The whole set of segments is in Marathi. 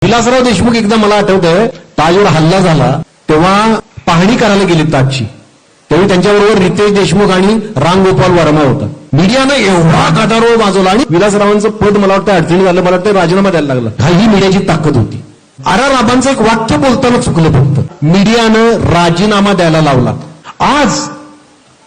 विलासराव देशमुख एकदा मला आठवतंय ताजवर हल्ला झाला तेव्हा पाहणी करायला गेली ताजची. तेव्हा त्यांच्याबरोबर रितेश देशमुख आणि रामगोपाल वर्मा होता. मीडियानं एवढा गदारोळ वाजवला आणि विलासरावांचं पद मला वाटतं अडचणी झालं, मला वाटतं राजीनामा द्यायला लागला. ही मीडियाची ताकद होती. आर राबांचं एक वाक्य बोलताना चुकलं फक्त. मीडियानं राजीनामा द्यायला लावला. आज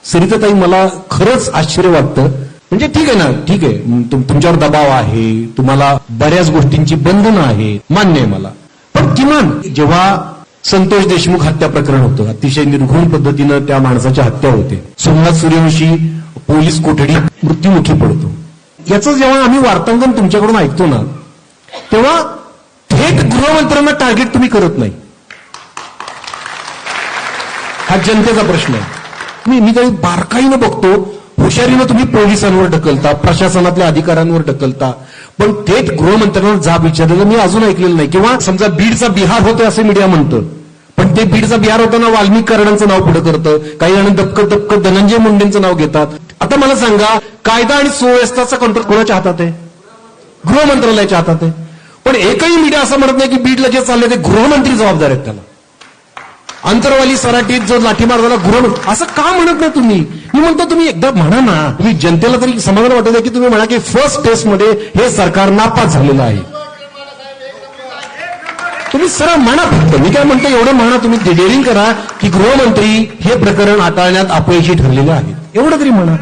सरिताताई मला खरंच आश्चर्य वाटतं. म्हणजे ठीक आहे ना, ठीक आहे तुमच्यावर दबाव आहे, तुम्हाला बऱ्याच गोष्टींची बंधनं आहे, मान्य आहे मला. पण किमान जेव्हा संतोष देशमुख हत्या प्रकरण होतं, अतिशय निर्घृण पद्धतीनं त्या माणसाची हत्या होते, सोमनाथ सूर्यवंशी पोलीस कोठडीत मृत्युमुखी पडतो, याचं जेव्हा आम्ही वार्तांकन तुमच्याकडून ऐकतो ना, तेव्हा थेट गृहमंत्र्यांना टार्गेट तुम्ही करत नाही. हा जनतेचा प्रश्न आहे. मी काही बारकाईनं बघतो, हुशारीनं तुम्ही पोलिसांवर ढकलता, प्रशासनातल्या अधिकाऱ्यांवर ढकलता, पण थेट गृहमंत्र्यांवर जाब विचारलेलं मी अजून ऐकलेलं नाही. किंवा समजा बीडचा बिहार होतोय असं मीडिया म्हणतं, पण ते बीडचा बिहार होताना वाल्मिक कराडांचं नाव पुढे करतं, काही जण दबकत धनंजय मुंडेंचं नाव घेतात. आता मला सांगा, कायदा आणि सुव्यवस्थेचा कंट्रोल कोणाच्या हातात आहे? गृहमंत्रालयाच्या हातात आहे. पण एकही मीडिया असं म्हणत नाही की बीडला जे चाललंय ते गृहमंत्री जबाबदार आहेत त्याला. अंतरवाली सराटीत जो लाठीमार झाला गृहमंत्री, असं का म्हणत नाही तुम्ही? मी म्हणतो तुम्ही एकदा म्हणा ना, तुम्ही जनतेला तरी समाधान वाटत आहे की तुम्ही म्हणा की फर्स्ट टेस्टमध्ये हे सरकार नापास झालेलं आहे. तुम्ही सरळ म्हणा फक्त. मी काय म्हणतो एवढं म्हणा, तुम्ही डेअरिंग करा की गृहमंत्री हे प्रकरण हाताळण्यात अपयशी ठरलेले आहेत, एवढं तरी म्हणा.